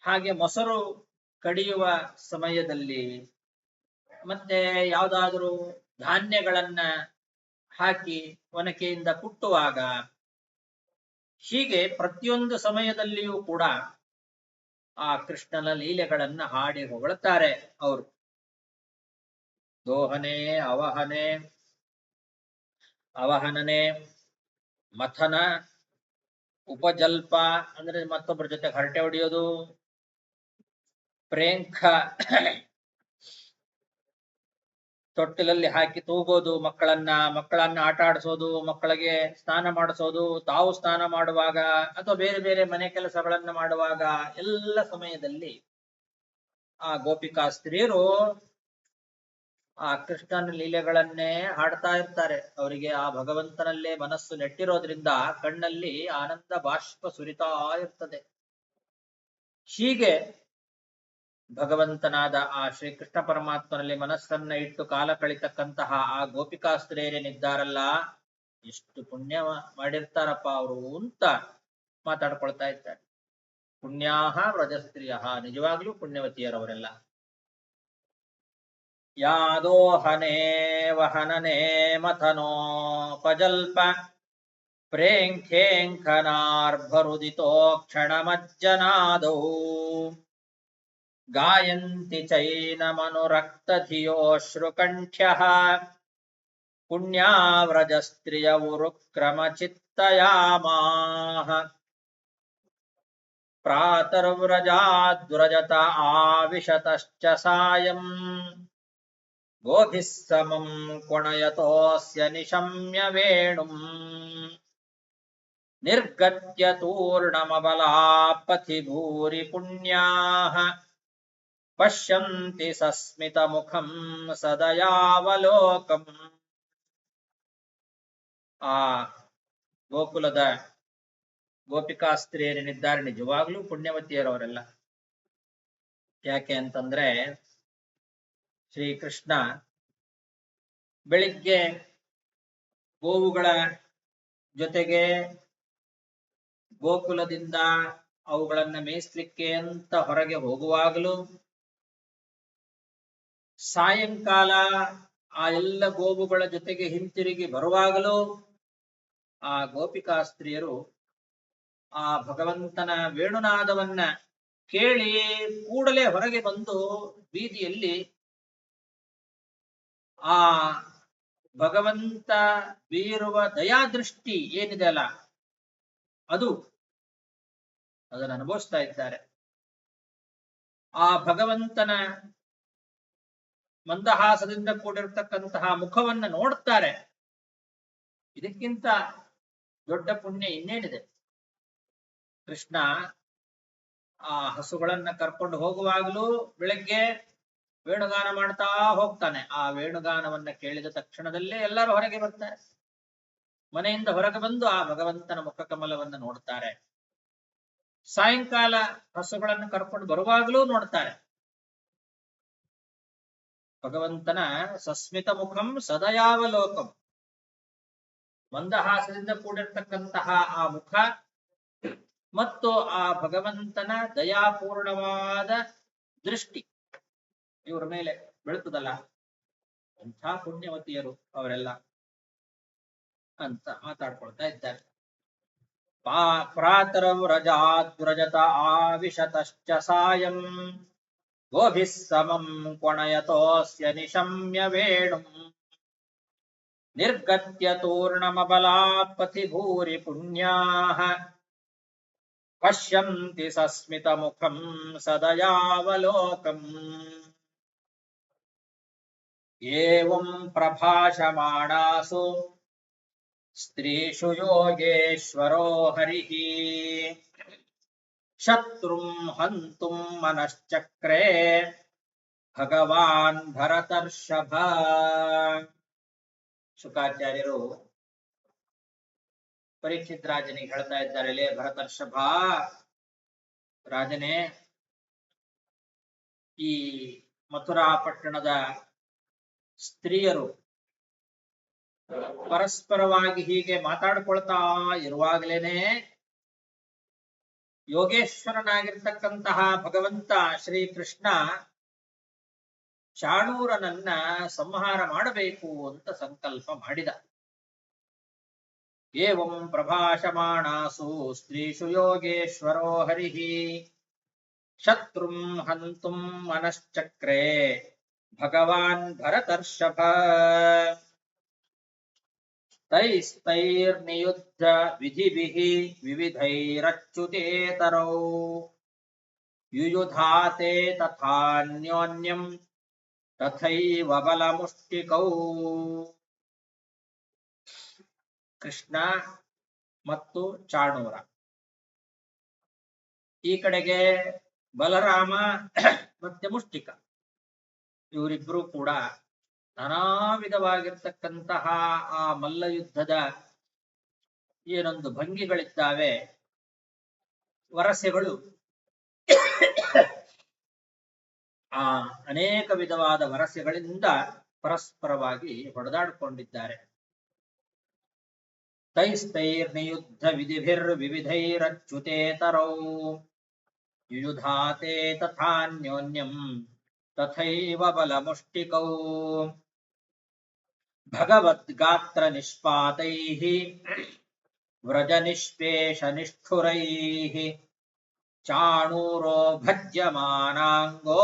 ಹಾಗೆ ಮೊಸರು ಕಡಿಯುವ ಸಮಯದಲ್ಲಿ, ಮತ್ತೆ ಯಾವುದಾದರೂ ಧಾನ್ಯಗಳನ್ನ ಹಾಕಿ ಒನಕೆಯಿಂದ ಕುಟ್ಟುವಾಗ, ಹೀಗೆ ಪ್ರತಿಯೊಂದು ಸಮಯದಲ್ಲಿಯೂ ಕೂಡ ಆ ಕೃಷ್ಣನ ಲೀಲೆಗಳನ್ನ ಹಾಡಿ ಹೊಗಳುತ್ತಾರೆ ಅವರು. ದೋಹನೆ, ಅವಹನನೆ, ಮಥನ, ಉಪಜಲ್ಪ ಅಂದ್ರೆ ಮತ್ತೊಬ್ಬರ ಜೊತೆ ಹರಟೆ ಹೊಡೆಯೋದು, ಪ್ರೇಂಖ ತೊಟ್ಟಿಲಲ್ಲಿ ಹಾಕಿ ತೂಗೋದು, ಮಕ್ಕಳನ್ನ ಆಟ ಆಡಿಸೋದು, ಮಕ್ಕಳಿಗೆ ಸ್ನಾನ ಮಾಡಿಸೋದು, ತಾವು ಸ್ನಾನ ಮಾಡುವಾಗ ಅಥವಾ ಬೇರೆ ಬೇರೆ ಮನೆ ಕೆಲಸಗಳನ್ನ ಮಾಡುವಾಗ, ಎಲ್ಲ ಸಮಯದಲ್ಲಿ ಆ ಗೋಪಿಕಾ ಸ್ತ್ರೀಯರು ಆ ಕೃಷ್ಣನ ಲೀಲೆಗಳನ್ನೇ ಹಾಡ್ತಾ ಇರ್ತಾರೆ. ಅವರಿಗೆ ಆ ಭಗವಂತನಲ್ಲೇ ಮನಸ್ಸು ನೆಟ್ಟಿರೋದ್ರಿಂದ ಕಣ್ಣಲ್ಲಿ ಆನಂದ ಬಾಷ್ಪ ಸುರಿತಾ ಇರ್ತದೆ. ಹೀಗೆ ಭಗವಂತನಾದ ಆ ಶ್ರೀಕೃಷ್ಣ ಪರಮಾತ್ಮನಲ್ಲಿ ಮನಸ್ಸನ್ನ ಇಟ್ಟು ಕಾಲ ಕಳಿತಕ್ಕಂತಹ ಆ ಗೋಪಿಕಾ ಸ್ತ್ರೀಯರೇನಿದ್ದಾರಲ್ಲ, ಎಷ್ಟು ಪುಣ್ಯ ಮಾಡಿರ್ತಾರಪ್ಪ ಅವರು ಅಂತ ಮಾತಾಡ್ಕೊಳ್ತಾ ಇದ್ದಾರೆ. ಪುಣ್ಯಾಹ ವ್ರಜಸ್ತ್ರೀಯ, ನಿಜವಾಗ್ಲೂ ಪುಣ್ಯವತಿಯರವರೆಲ್ಲ. ಯಾದೋಹನೆ ವಹನನೆ ಮಥನೋಪಜಲ್ಪ ಪ್ರೇಂಖೇಂಖನಾರ್ಭರುದಿತೋ ಕ್ಷಣಮಜ್ಜನಾದೌ ಗಾಯಂತಿ ಚೈನಮನುರಕ್ತಧಿಯೋಶ್ರುಕಂಠ್ಯಃ ಪುಣ್ಯಾವ್ರಜಸ್ತ್ರಿಯವುರುಕ್ರಮಚಿತ್ತಯಾಮಾಹ ಪ್ರಾತರ್ವ್ರಜಾದ್ವ್ರಜತ ಆವಿಶತಶ್ಚ ಸಾಯಂ ಗೋಭಿಃ ಸಮಂ ಕೊಣಯತೋಸ್ಯ ನಿಶಮ್ಯ ವೇಣುಂ ನಿರ್ಗತ್ಯ ತೂರ್ಣಮಬಲಾಪಥಿ ಭೂರಿ ಪುಣ್ಯಾಃ ಪಶ್ಯಂತಿ ಸಸ್ಮಿತ ಮುಖಂ ಸದಯಾವಲೋಕಂ. ಆ ಗೋಕುಲದ ಗೋಪಿಕಾಸ್ತ್ರೀಯರೇನಿದ್ದಾರೆ ನಿಜವಾಗ್ಲೂ ಪುಣ್ಯವತಿಯರವರೆಲ್ಲ. ಯಾಕೆ ಅಂತಂದ್ರೆ ಶ್ರೀಕೃಷ್ಣ ಬೆಳಿಗ್ಗೆ ಗೋವುಗಳ ಜೊತೆಗೆ ಗೋಕುಲದಿಂದ ಅವುಗಳನ್ನ ಮೇಯಿಸ್ಲಿಕ್ಕೆ ಅಂತ ಹೊರಗೆ ಹೋಗುವಾಗಲೂ, ಸಾಯಂಕಾಲ ಆ ಎಲ್ಲ ಗೋವುಗಳ ಜೊತೆಗೆ ಹಿಂತಿರುಗಿ ಬರುವಾಗಲೂ ಆ ಗೋಪಿಕಾಸ್ತ್ರೀಯರು ಆ ಭಗವಂತನ ವೇಣುನಾದವನ್ನ ಕೇಳಿ ಕೂಡಲೇ ಹೊರಗೆ ಬಂದು ಬೀದಿಯಲ್ಲಿ ಆ ಭಗವಂತ ಬೀರುವ ದಯಾದೃಷ್ಟಿ ಏನಿದೆ ಅಲ್ಲ, ಅದನ್ನು ಅನುಭವಿಸ್ತಾ ಇದ್ದಾರೆ. ಆ ಭಗವಂತನ ಮಂದಹಾಸದಿಂದ ಕೂಡಿರ್ತಕ್ಕಂತಹ ಮುಖವನ್ನ ನೋಡುತ್ತಾರೆ. ಇದಕ್ಕಿಂತ ದೊಡ್ಡ ಪುಣ್ಯ ಇನ್ನೇನಿದೆ? ಕೃಷ್ಣ ಆ ಹಸುಗಳನ್ನ ಕರ್ಕೊಂಡು ಹೋಗುವಾಗಲೂ ಬೆಳಗ್ಗೆ ವೇಣುಗಾನ ಮಾಡ್ತಾ ಹೋಗ್ತಾನೆ. ಆ ವೇಣುಗಾನವನ್ನ ಕೇಳಿದ ತಕ್ಷಣದಲ್ಲೇ ಎಲ್ಲರೂ ಹೊರಗೆ ಬರ್ತಾರೆ. ಮನೆಯಿಂದ ಹೊರಗೆ ಬಂದು ಆ ಭಗವಂತನ ಮುಖಕಮಲವನ್ನು ನೋಡ್ತಾರೆ. ಸಾಯಂಕಾಲ ಹಸುಗಳನ್ನು ಕರ್ಕೊಂಡು ಬರುವಾಗಲೂ ನೋಡ್ತಾರೆ. ಭಗವಂತನ ಸಸ್ಮಿತ ಮುಖಂ ಸದಯಾವಲೋಕಂ, ಮಂದಹಾಸದಿಂದ ಕೂಡಿರ್ತಕ್ಕಂತಹ ಆ ಮುಖ ಮತ್ತು ಆ ಭಗವಂತನ ದಯಾಪೂರ್ಣವಾದ ದೃಷ್ಟಿ ಇವರ ಮೇಲೆ ಬೀಳ್ತದಲ್ಲ, ಅಂಥ ಪುಣ್ಯವತಿಯರು ಅವರೆಲ್ಲ ಅಂತ ಮಾತಾಡ್ಕೊಳ್ತಾ ಇದ್ದಾರೆ. ಪ್ರಾತರವ್ರಜಾದ್ವ್ರಜತ ಆವಿಶತಶ್ಚ ಸಾಯಂ ಗೋಭಿಃ ಸಮಂ ಕೊಣಯತೋಸ್ಯ ನಿಶಮ್ಯ ವೇಣುಂ. ನಿರ್ಗತ್ಯ ತೂರ್ಣಮಬಲಾತ್ ಪಥಿ ಭೂರಿ ಪುಣ್ಯಾಃ ಪಶ್ಯಂತಿ ಸಸ್ಮಿತ ಮುಖಂ ಸದಯಾವಲೋಕಂ ಏವಂ ಪ್ರಭಾಷಮಾಣಾಸು ಸ್ತ್ರೀಷು ಯೋಗೇಶ್ವರೋ ಹರಿಃ ಶತ್ರುಂ ಹಂತುಂ ಮನಶ್ಚಕ್ರೆ ಭಗವಾನ್ ಭರತರ್ಷಭ. ಶುಕಾಚಾರ್ಯರು ಪರೀಕ್ಷಿತ್ ರಾಜನಿಗೆ ಹೇಳ್ತಾ ಇದ್ದಾರೆ, ಲೇ ಭರತರ್ಷಭ ರಾಜನೇ, ಈ ಮಥುರಾ ಪಟ್ಟಣದ ಸ್ತ್ರೀಯರು ಪರಸ್ಪರವಾಗಿ ಹೀಗೆ ಮಾತಾಡ್ಕೊಳ್ತಾ ಇರುವಾಗಲೇನೆ ಯೋಗೇಶ್ವರನಾಗಿರ್ತಕ್ಕಂತಹ ಭಗವಂತ ಶ್ರೀಕೃಷ್ಣ ಚಾಣೂರನನ್ನ ಸಂಹಾರ ಮಾಡಬೇಕು ಅಂತ ಸಂಕಲ್ಪ ಮಾಡಿದ. ಏವಂ ಪ್ರಭಾಷಮಾಣಾಸು ಸ್ತ್ರೀಷು ಯೋಗೇಶ್ವರೋ ಹರಿಃ ಶತ್ರುಂ ಹಂತುಂ ಮನಶ್ಚಕ್ರೆ ಭಗವಾನ್ ಭರತರ್ಷಭ ತೈಸ್ತೈರ್ನಿಯುದ್ಧ ವಿಧಿಭಿಃ ವಿವಿಧೈರಚ್ಯುತೇತರೌ ಯುಯುಧಾತೆ ತಥಾನ್ಯೋನ್ಯಂ ತಥೈವ ಬಲಮುಷ್ಟಿಕೌ. ಕೃಷ್ಣ ಮತ್ತು ಚಾಣೂರ, ಈ ಕಡೆಗೆ ಬಲರಾಮ ಮತ್ತೆ ಮುಷ್ಟಿಕ, ಇವರಿಬ್ರು ಕೂಡ ನಾನಾ ವಿಧವಾಗಿರ್ತಕ್ಕಂತಹ ಆ ಮಲ್ಲಯುದ್ಧದ ಏನೊಂದು ಭಂಗಿಗಳಿದ್ದಾವೆ, ವರಸೆಗಳು, ಆ ಅನೇಕ ವಿಧವಾದ ವರಸೆಗಳಿಂದ ಪರಸ್ಪರವಾಗಿ ಹೊಡೆದಾಡಿಕೊಂಡಿದ್ದಾರೆ. ತೈಸ್ತೈರ್ನಿಯುದ್ಧ ವಿಧಿಭಿರ್ವಿವಿಧೈರಚ್ಯುತೇತರೌ ಯುಯುಧಾತೆ ತಥಾನ್ಯೋನ್ಯಂ ತಥೈವ ಬಲಮುಷ್ಟಿಕೌ ಭಗವದ್ಗಾತ್ರ ನಿಷ್ಪಾತೈಃ ವ್ರಜನಿಷ್ಪೇಷ ನಿಷ್ಠುರೈಃ ಚಾಣೂರೋ ಭಜ್ಯಮಾನಾಂಗೋ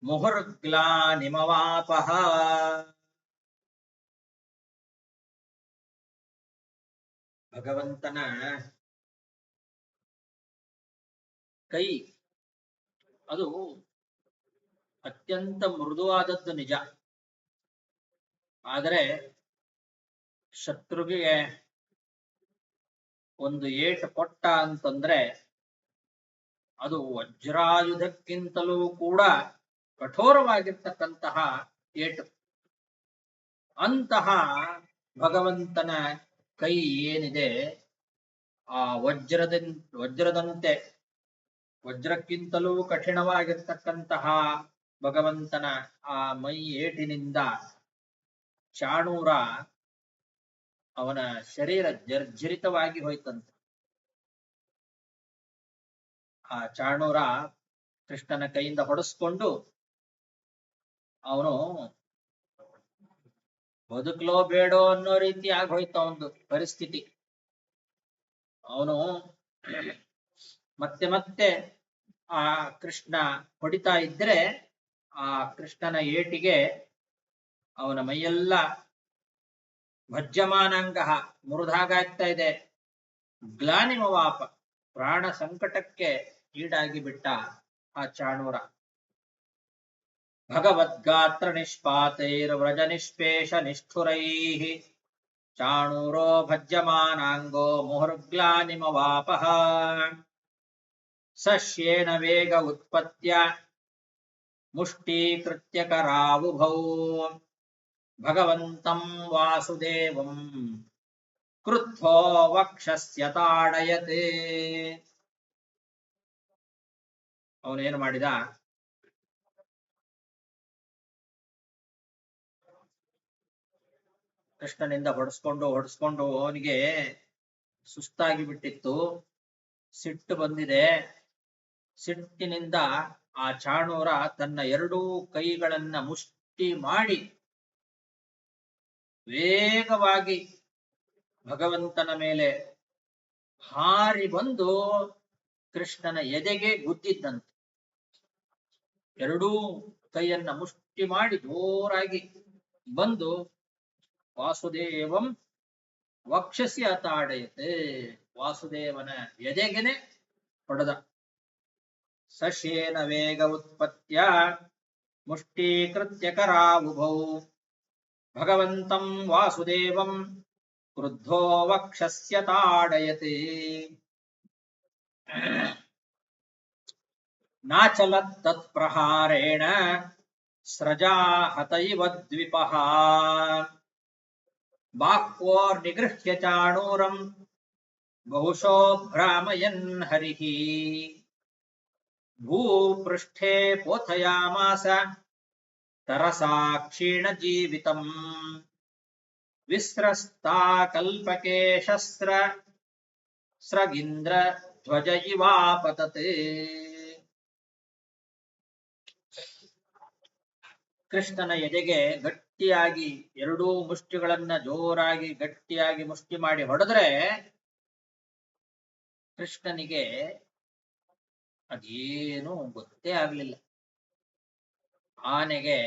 ಮುಹುರ್ಗ್ಲಾನಿಮವಾಪಃ. ಭಗವಂತನ ಕೈ ಅದು ಅತ್ಯಂತ ಮೃದುವಾದದ್ದು ನಿಜ, ಆದರೆ ಶತ್ರುವಿಗೆ ಒಂದು ಏಟು ಕೊಟ್ಟ ಅಂತಂದ್ರೆ ಅದು ವಜ್ರಾಯುಧಕ್ಕಿಂತಲೂ ಕೂಡ ಕಠೋರವಾಗಿರ್ತಕ್ಕಂತಹ ಏಟು. ಅಂತಹ ಭಗವಂತನ ಕೈ ಏನಿದೆ, ಆ ವಜ್ರದಂತೆ ವಜ್ರಕ್ಕಿಂತಲೂ ಕಠಿಣವಾಗಿರ್ತಕ್ಕಂತಹ ಭಗವಂತನ ಆ ಮೈ ಏಟಿನಿಂದ ಚಾಣೂರ ಅವನ ಶರೀರ ಜರ್ಜರಿತವಾಗಿ ಹೋಯ್ತಂತೆ. ಆ ಚಾಣೂರ ಕೃಷ್ಣನ ಕೈಯಿಂದ ಹೊಡೆಸ್ಕೊಂಡು ಅವನು ಬದುಕಲೋ ಬೇಡೋ ಅನ್ನೋ ರೀತಿ ಆಗೋಯ್ತು ಅವನದು ಪರಿಸ್ಥಿತಿ. ಅವನು ಮತ್ತೆ ಮತ್ತೆ ಆ ಕೃಷ್ಣ ಹೊಡಿತಾ ಇದ್ರೆ ಆ ಕೃಷ್ಣನ ಏಟಿಗೆ ಅವನ ಮೈಯೆಲ್ಲ ಭಜ್ಯಮಾನಾಂಗ ಮುರಿದಾಗ್ತಾ ಇದೆ. ಗ್ಲಾನಿಮವಾಪ, ಪ್ರಾಣ ಸಂಕಟಕ್ಕೆ ಈಡಾಗಿ ಬಿಟ್ಟ ಆ ಚಾಣೂರ. ಭಗವದ್ಗಾತ್ರ ನಿಷ್ಪಾತೈರ್ವ್ರಜ ನಿಷ್ಪೇಷ ನಿಷ್ಠುರೈಃ ಚಾಣೂರೋ ಭಜ್ಯಮಾನಾಂಗೋ ಮುಹುರ್ಗ್ಲಾನಿಮವಾಪಃ ಸಶ್ಯೇನ ವೇಗ ಉತ್ಪತ್ಯ ಮುಷ್ಟೀಕೃತ್ಯ ಕರಾವುಭೌ ಭಗವಂತಂ ವಾಸುದೇವಂ ಕ್ರುದ್ಧೋ ವಕ್ಷಸ್ಯ ತಾಡಯತೆ. ಅವನೇನು ಮಾಡಿದ, ಕೃಷ್ಣನಿಂದ ಹೊಡೆಸ್ಕೊಂಡು ಅವನಿಗೆ ಸುಸ್ತಾಗಿ ಬಿಟ್ಟಿತ್ತು, ಸಿಟ್ಟು ಬಂದಿದೆ. ಸಿಟ್ಟಿನಿಂದ ಆ ಚಾಣೂರ ತನ್ನ ಎರಡೂ ಕೈಗಳನ್ನ ಮುಷ್ಟಿ ಮಾಡಿ ವೇಗವಾಗಿ ಭಗವಂತನ ಮೇಲೆ ಹಾರಿ ಬಂದು ಕೃಷ್ಣನ ಎದೆಗೆ ಗುದ್ದಿದ್ದಂತೆ. ಎರಡೂ ಕೈಯನ್ನ ಮುಷ್ಟಿ ಮಾಡಿ ಜೋರಾಗಿ ಬಂದು ವಾಸುದೇವಂ ವಕ್ಷಸಿ ಅತಾಡಯತೆ, ವಾಸುದೇವನ ಎದೆಗೆನೆ ಹೊಡೆದ. ಸಶೇನ ವೇಗ ಉತ್ಪತ್ಯ ಮುಷ್ಟೀಕೃತ್ಯ ಕರಾವುಭೌ ಭಗವಂತಂ ವಾಸುದೇವಂ ಕ್ರುದ್ಧೋ ವಕ್ಷಸ್ಯ ತಾಡಯತೆ. ನಾಚಲತ್ ತತ್ಪ್ರಹಾರೇಣ ಸ್ರಜಾ ಹತ ಇವ ದ್ವಿಪಃ ಬಾಹ್ವೋರ್ನಿಗೃಹ್ಯ ಚಾಣೂರಂ ಬಹುಶೋ ಭ್ರಾಮಯನ್ ಹರಿಃ ಭೂಪೃಷ್ಠೇ ಪೋಥಯಾಮಾಸ ತರಸಾ ಕ್ಷೀಣ ಜೀವಿತಂ ವಿಸ್ರಸ್ತಾ ಕಲ್ಪಕೆ ಶಸ್ತ್ರ ಸ್ರಗೀಂದ್ರ ಧ್ವಜ ಇವಾಪತತೆ. ಕೃಷ್ಣನ ಎದೆಗೆ ಗಟ್ಟಿಯಾಗಿ ಎರಡೂ ಮುಷ್ಟಿಗಳನ್ನ ಜೋರಾಗಿ ಗಟ್ಟಿಯಾಗಿ ಮುಷ್ಟಿ ಮಾಡಿ ಹೊಡೆದ್ರೆ ಕೃಷ್ಣನಿಗೆ ಅದೇನೂ ಗೊತ್ತೇ ಆಗ್ಲಿಲ್ಲ. ಆನೆಗೆ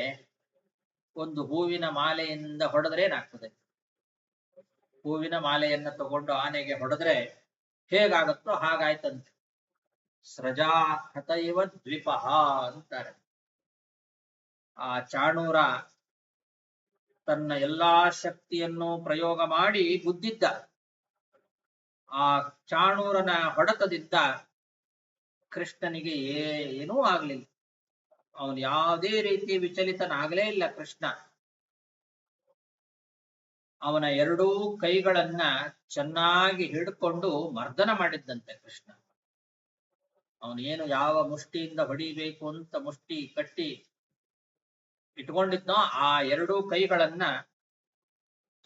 ಒಂದು ಹೂವಿನ ಮಾಲೆಯಿಂದ ಹೊಡೆದ್ರೆ ಏನಾಗ್ತದೆ? ಹೂವಿನ ಮಾಲೆಯನ್ನ ತಗೊಂಡು ಆನೆಗೆ ಹೊಡೆದ್ರೆ ಹೇಗಾಗುತ್ತೋ ಹಾಗಾಯ್ತಂತೆ. ಸ್ರಜಾ ಹತ ಇವ ದ್ವಿಪಃ ಅಂತಾರೆ. ಆ ಚಾಣೂರ ತನ್ನ ಎಲ್ಲಾ ಶಕ್ತಿಯನ್ನು ಪ್ರಯೋಗ ಮಾಡಿ ಗುದ್ದಿದ್ದ. ಆ ಚಾಣೂರನ ಹೊಡೆತದಿಂದ ಕೃಷ್ಣನಿಗೆ ಏನೂ ಆಗ್ಲಿಲ್ಲ. ಅವನು ಯಾವುದೇ ರೀತಿ ವಿಚಲಿತನಾಗಲೇ ಇಲ್ಲ. ಕೃಷ್ಣ ಅವನ ಎರಡೂ ಕೈಗಳನ್ನ ಚೆನ್ನಾಗಿ ಹಿಡ್ಕೊಂಡು ಮರ್ದನ ಮಾಡಿದ್ದಂತೆ. ಕೃಷ್ಣ ಅವನೇನು ಯಾವ ಮುಷ್ಟಿಯಿಂದ ಹೊಡಿಬೇಕು ಅಂತ ಮುಷ್ಟಿ ಕಟ್ಟಿ ಇಟ್ಕೊಂಡಿದ್ನೋ ಆ ಎರಡೂ ಕೈಗಳನ್ನ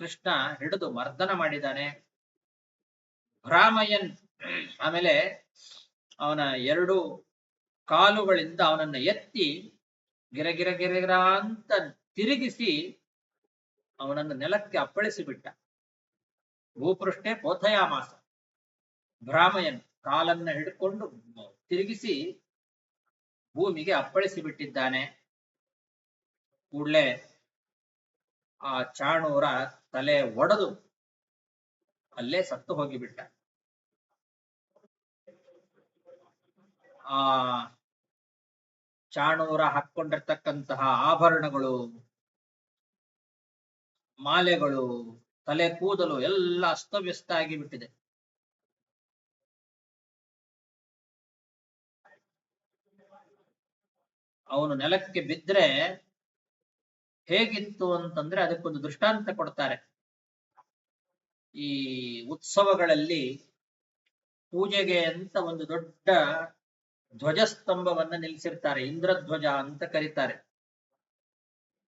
ಕೃಷ್ಣ ಹಿಡಿದು ಮರ್ದನ ಮಾಡಿದ್ದಾನೆ. ಭ್ರಾಮಯನ್, ಆಮೇಲೆ ಅವನ ಎರಡು ಕಾಲುಗಳಿಂದ ಅವನನ್ನ ಎತ್ತಿ ಗಿರಗಿರ ಗಿರಗಿರ ಅಂತ ತಿರುಗಿಸಿ ಅವನನ್ನು ನೆಲಕ್ಕೆ ಅಪ್ಪಳಿಸಿ ಬಿಟ್ಟ. ಭೂಪೃಷ್ಠೆ ಪೋಥಯಾಮಾಸ. ಭ್ರಾಮಯನ್ ಕಾಲನ್ನ ಹಿಡ್ಕೊಂಡು ತಿರುಗಿಸಿ ಭೂಮಿಗೆ ಅಪ್ಪಳಿಸಿ ಬಿಟ್ಟಿದ್ದಾನೆ. ಕೂಡಲೇ ಆ ಚಾಣೂರ ತಲೆ ಒಡೆದು ಅಲ್ಲೇ ಸತ್ತು ಹೋಗಿಬಿಟ್ಟ. ಆ ಚಾಣೂರ ಹಾಕೊಂಡಿರ್ತಕ್ಕಂತಹ ಆಭರಣಗಳು, ಮಾಲೆಗಳು, ತಲೆ ಕೂದಲು ಎಲ್ಲ ಅಸ್ತವ್ಯಸ್ತ ಆಗಿಬಿಟ್ಟಿದೆ. ಅವನು ನೆಲಕ್ಕೆ ಬಿದ್ರೆ ಹೇಗಿತ್ತು ಅಂತಂದ್ರೆ ಅದಕ್ಕೊಂದು ದೃಷ್ಟಾಂತ ಕೊಡ್ತಾರೆ. ಈ ಉತ್ಸವಗಳಲ್ಲಿ ಪೂಜೆಗೆ ಅಂತ ಒಂದು ದೊಡ್ಡ ಧ್ವಜಸ್ತಂಭವನ್ನ ನಿಲ್ಲಿಸಿರ್ತಾರೆ. ಇಂದ್ರಧ್ವಜ ಅಂತ ಕರೀತಾರೆ.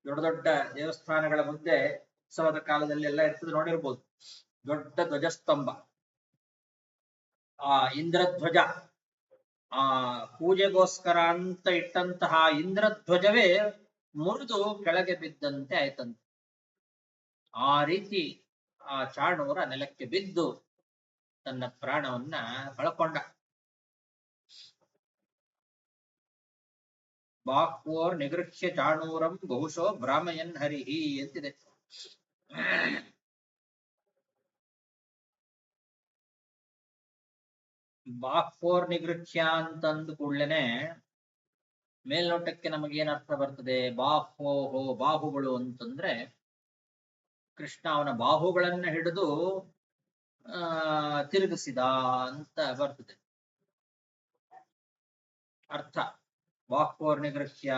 ದೊಡ್ಡ ದೊಡ್ಡ ದೇವಸ್ಥಾನಗಳ ಮುಂದೆ ಉತ್ಸವದ ಕಾಲದಲ್ಲಿ ಎಲ್ಲ ಇರ್ತದೆ, ನೋಡಿರ್ಬೋದು. ದೊಡ್ಡ ಧ್ವಜಸ್ತಂಭ, ಆ ಇಂದ್ರಧ್ವಜ, ಆ ಪೂಜೆಗೋಸ್ಕರ ಅಂತ ಇಟ್ಟಂತಹ ಇಂದ್ರಧ್ವಜವೇ ಮುರಿದು ಕೆಳಗೆ ಬಿದ್ದಂತೆ ಆಯ್ತಂತೆ. ಆ ರೀತಿ ಆ ಚಾಣೂರ ನೆಲಕ್ಕೆ ಬಿದ್ದು ತನ್ನ ಪ್ರಾಣವನ್ನ ಕಳ್ಕೊಂಡ. ಬಾಹ್ವೋರ್ ನಿಗೃಹ್ಯ ಚಾಣೂರಂ ಬಹುಶೋ ಭ್ರಾಮಯನ್ ಹರಿಹಿ ಅಂತಿದೆ. ಬಾಹ್ವೋರ್ ನಿಗೃಹ್ಯ ಅಂತಂದು ಕೂಡ್ಲೇನೆ ಮೇಲ್ನೋಟಕ್ಕೆ ನಮಗೇನ್ ಅರ್ಥ ಬರ್ತದೆ? ಬಾಹ್ವೋಹೋ, ಬಾಹುಗಳು ಅಂತಂದ್ರೆ ಕೃಷ್ಣ ಅವನ ಬಾಹುಗಳನ್ನ ಹಿಡಿದು ತಿರುಗಿಸಿದ ಅಂತ ಬರ್ತದೆ ಅರ್ಥ. ಬಾಹ್ವೋರ್ ನಿಗೃಹ್ಯ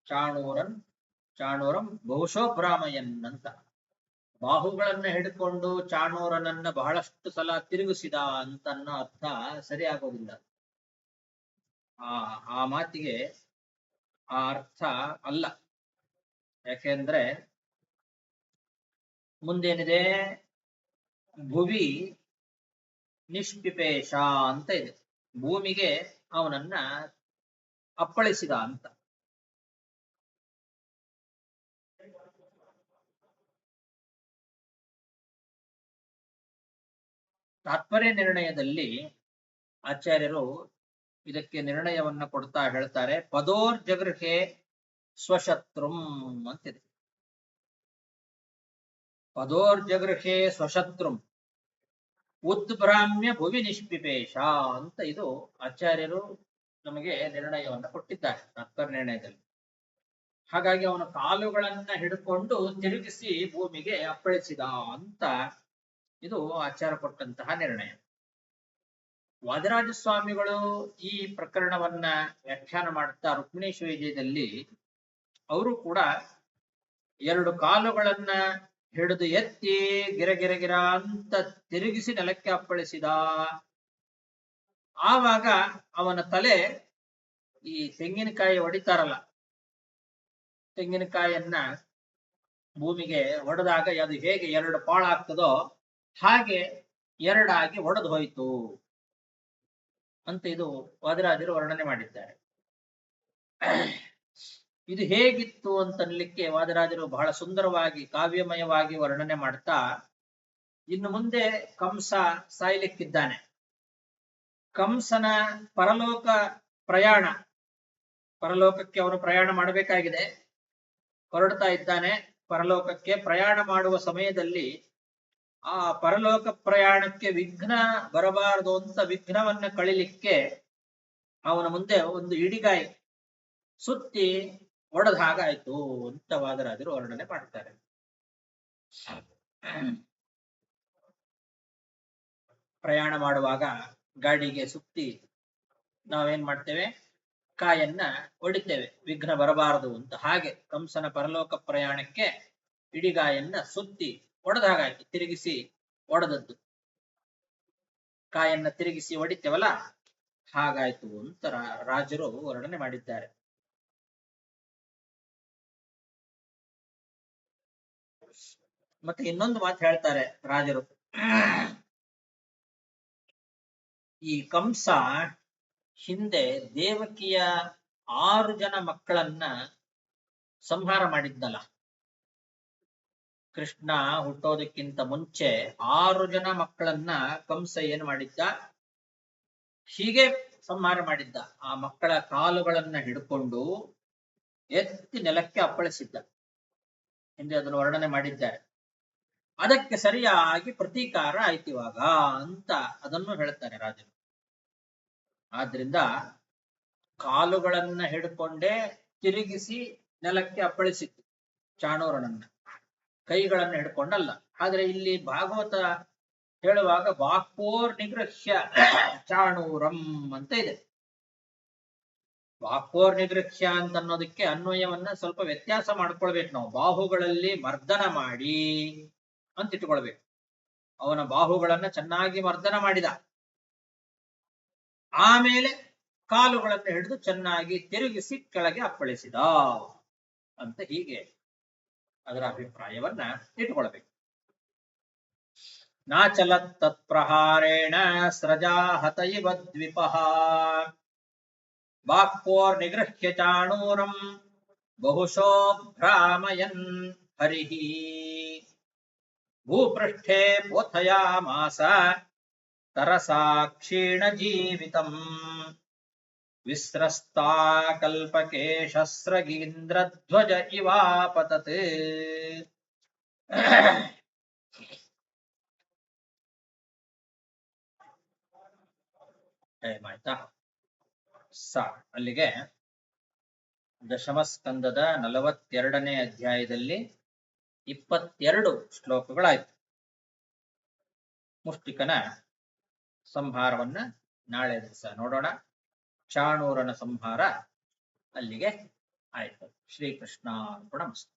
ಚಾಣೂರಂ ಬಹುಶೋ ಭ್ರಾಮಯನ್ ಅಂತ. ಬಾಹುಗಳನ್ನ ಹಿಡ್ಕೊಂಡು ಚಾಣೂರನನ್ನ ಬಹಳಷ್ಟು ಸಲ ತಿರುಗಿಸಿದ ಅಂತ ಅನ್ನೋ ಅರ್ಥ ಸರಿಯಾಗೋದಿಲ್ಲ. ಆ ಮಾತಿಗೆ ಆ ಅರ್ಥ ಅಲ್ಲ. ಯಾಕೆಂದ್ರೆ ಮುಂದೇನಿದೆ? ಭುವಿ ನಿಷ್ಪಿಪೇಶ ಅಂತ ಇದೆ. ಭೂಮಿಗೆ ಅವನನ್ನ ಅಪ್ಪಳಿಸಿದ ಅಂತ. ತಾತ್ಪರ್ಯ ನಿರ್ಣಯದಲ್ಲಿ ಆಚಾರ್ಯರು ಇದಕ್ಕೆ ನಿರ್ಣಯವನ್ನ ಕೊಡ್ತಾ ಹೇಳ್ತಾರೆ. ಪದೋರ್ ಜಗೃಹೆ ಸ್ವಶತ್ರುಂ ಅಂತಿದೆ. ಪದೋರ್ಜಗೃಹೇ ಸ್ವಶತ್ರುಂ ಉದ್ಭ್ರಾಮ್ಯ ಭುವಿ ನಿಷ್ಪಿಪೇಶ ಅಂತ ಇದು ಆಚಾರ್ಯರು ನಮಗೆ ನಿರ್ಣಯವನ್ನು ಕೊಟ್ಟಿದ್ದಾರೆ ತಾತ್ಪರ್ಯ ನಿರ್ಣಯದಲ್ಲಿ. ಹಾಗಾಗಿ ಅವನ ಕಾಲುಗಳನ್ನ ಹಿಡ್ಕೊಂಡು ತಿರುಗಿಸಿ ಭೂಮಿಗೆ ಅಪ್ಪಳಿಸಿದ ಅಂತ ಇದು ಆಚಾರ ಕೊಟ್ಟಂತಹ ನಿರ್ಣಯ. ವಾದಿರಾಜ ಸ್ವಾಮಿಗಳು ಈ ಪ್ರಕರಣವನ್ನ ವ್ಯಾಖ್ಯಾನ ಮಾಡುತ್ತಾ ರುಕ್ಮಿಣೀಶ ವಿಜಯದಲ್ಲಿ ಅವರು ಕೂಡ ಎರಡು ಕಾಲುಗಳನ್ನ ಹಿಡಿದು ಎತ್ತಿ ಗಿರಗಿರಗಿರ ಅಂತ ತಿರುಗಿಸಿ ನೆಲಕ್ಕೆ ಅಪ್ಪಳಿಸಿದ. ಆವಾಗ ಅವನ ತಲೆ ಈ ತೆಂಗಿನಕಾಯಿ ಹೊಡಿತಾರಲ್ಲ, ತೆಂಗಿನಕಾಯನ್ನ ಭೂಮಿಗೆ ಒಡೆದಾಗ ಅದು ಹೇಗೆ ಎರಡು ಪಾಳಾಗ್ತದೋ ಹಾಗೆ ಎರಡಾಗಿ ಒಡೆದು ಹೋಯಿತು ಅಂತ ಇದು ವಾದಿರಾಜರು ವರ್ಣನೆ ಮಾಡಿದ್ದಾರೆ. ಇದು ಹೇಗಿತ್ತು ಅಂತನ್ಲಿಕ್ಕೆ ವಾದಿರಾಜರು ಬಹಳ ಸುಂದರವಾಗಿ ಕಾವ್ಯಮಯವಾಗಿ ವರ್ಣನೆ ಮಾಡ್ತಾ, ಇನ್ನು ಮುಂದೆ ಕಂಸ ಸಾಯ್ಲಿಕ್ಕಿದ್ದಾನೆ. ಕಂಸನ ಪರಲೋಕ ಪ್ರಯಾಣ, ಪರಲೋಕಕ್ಕೆ ಅವನು ಪ್ರಯಾಣ ಮಾಡಬೇಕಾಗಿದೆ, ಹೊರಡ್ತಾ ಇದ್ದಾನೆ. ಪರಲೋಕಕ್ಕೆ ಪ್ರಯಾಣ ಮಾಡುವ ಸಮಯದಲ್ಲಿ ಆ ಪರಲೋಕ ಪ್ರಯಾಣಕ್ಕೆ ವಿಘ್ನ ಬರಬಾರದು ಅಂತ ವಿಘ್ನವನ್ನ ಕಳಿಲಿಕ್ಕೆ ಅವನ ಮುಂದೆ ಒಂದು ಇಡಿಗಾಯಿ ಸುತ್ತಿ ಒಡೆದ ಹಾಗಾಯ್ತು ಅಂತ ವಾದರಾಜರು ವರ್ಣನೆ ಮಾಡ್ತಾರೆ. ಪ್ರಯಾಣ ಮಾಡುವಾಗ ಗಾಡಿಗೆ ಸುತ್ತಿ ನಾವೇನ್ ಮಾಡ್ತೇವೆ, ಕಾಯನ್ನ ಹೊಡಿತೇವೆ ವಿಘ್ನ ಬರಬಾರದು ಅಂತ. ಹಾಗೆ ಕಂಸನ ಪರಲೋಕ ಪ್ರಯಾಣಕ್ಕೆ ಇಡಿಗಾಯನ್ನ ಸುತ್ತಿ ಒಡೆದಾಗಾಯ್ತು, ತಿರುಗಿಸಿ ಒಡೆದದ್ದು. ಕಾಯನ್ನ ತಿರುಗಿಸಿ ಹೊಡಿತೇವಲ್ಲ ಹಾಗಾಯ್ತು ಅಂತ ರಾಜರು ವರ್ಣನೆ ಮಾಡಿದ್ದಾರೆ. ಮತ್ತೆ ಇನ್ನೊಂದು ಮಾತು ಹೇಳ್ತಾರೆ ರಾಜರು. ಈ ಕಂಸ ಹಿಂದೆ ದೇವಕಿಯ 6 ಜನ ಮಕ್ಕಳನ್ನ ಸಂಹಾರ ಮಾಡಿದ್ದಲ್ಲ. ಕೃಷ್ಣ ಹುಟ್ಟೋದಕ್ಕಿಂತ ಮುಂಚೆ 6 ಜನ ಮಕ್ಕಳನ್ನ ಕಂಸ ಏನ್ ಮಾಡಿದ್ದ, ಹೀಗೆ ಸಂಹಾರ ಮಾಡಿದ್ದ. ಆ ಮಕ್ಕಳ ಕಾಲುಗಳನ್ನ ಹಿಡ್ಕೊಂಡು ಎತ್ತಿ ನೆಲಕ್ಕೆ ಅಪ್ಪಳಿಸಿದ್ದ. ಹಿಂದೆ ಅದನ್ನು ವರ್ಣನೆ ಮಾಡಿದ್ದಾರೆ. ಅದಕ್ಕೆ ಸರಿಯಾಗಿ ಪ್ರತೀಕಾರ ಆಯ್ತು ಇವಾಗ ಅಂತ ಅದನ್ನು ಹೇಳ್ತಾರೆ ರಾಜರು. ಆದ್ರಿಂದ ಕಾಲುಗಳನ್ನ ಹಿಡ್ಕೊಂಡೇ ತಿರುಗಿಸಿ ನೆಲಕ್ಕೆ ಅಪ್ಪಳಿಸಿತ್ತು ಚಾಣೂರನನ್ನ, ಕೈಗಳನ್ನ ಹಿಡ್ಕೊಂಡಲ್ಲ. ಆದ್ರೆ ಇಲ್ಲಿ ಭಾಗವತ ಹೇಳುವಾಗ ಬಾಹ್ಪೋರ್ ನಿಗೃಹ್ಯ ಚಾಣೂರಂ ಅಂತ ಇದೆ. ಬಾಹ್ಪೋರ್ ನಿಗೃಹ್ಯ ಅಂತ ಅನ್ನೋದಕ್ಕೆ ಅನ್ವಯವನ್ನ ಸ್ವಲ್ಪ ವ್ಯತ್ಯಾಸ ಮಾಡ್ಕೊಳ್ಬೇಕು ನಾವು. ಬಾಹುಗಳಲ್ಲಿ ಮರ್ದನ ಮಾಡಿ ಅಂತ ಇಟ್ಕೊಳ್ಬೇಕು. ಅವನ ಬಾಹುಗಳನ್ನ ಚೆನ್ನಾಗಿ ಮರ್ದನ ಮಾಡಿದ, ಆಮೇಲೆ ಕಾಲುಗಳನ್ನು ಹಿಡಿದು ಚೆನ್ನಾಗಿ ತಿರುಗಿಸಿ ಕೆಳಗೆ ಅಪ್ಪಳಿಸಿದ ಅಂತ ಹೀಗೆ ಅದರ ಅಭಿಪ್ರಾಯವನ್ನ ಇಟ್ಕೊಳ್ಬೇಕು. ನಾಚಲತ್ ತತ್ಪ್ರಹಾರೇಣ ಸ್ರಜಾ ಹತ ಇವ ದ್ವಿಪಃ ಬಾಹ್ಪೋರ್ ನಿಗೃಹ್ಯ ಚಾಣೂರಂ ಬಹುಶೋ ಭ್ರಾಮಯನ್ ಹರಿಃ ಭೂಪೃಷ್ಠೇ ಬೋಧಯಾಮಾಸ ತರಸಾ ಕ್ಷೀಣ ಜೀವಿತಂ ವಿಸ್ರಸ್ತಾ ಕಲ್ಪಕೇಶಸ್ರಗೀಂದ್ರಧ್ವಜ ಇವಾಪತತ್. ಆಯ್ತಾ? ಅಲ್ಲಿಗೆ ದಶಮಸ್ಕಂದದ 42ನೇ ಅಧ್ಯಾಯದಲ್ಲಿ 22 ಶ್ಲೋಕಗಳಾಯ್ತು. ಮುಷ್ಟಿಕನ ಸಂಹಾರವನ್ನ ನಾಳೆ ದಿವಸ ನೋಡೋಣ. ಚಾಣೂರನ ಸಂಹಾರ ಅಲ್ಲಿಗೆ ಆಯ್ತು. ಶ್ರೀಕೃಷ್ಣಾರ್ಪಣಮಸ್ತು.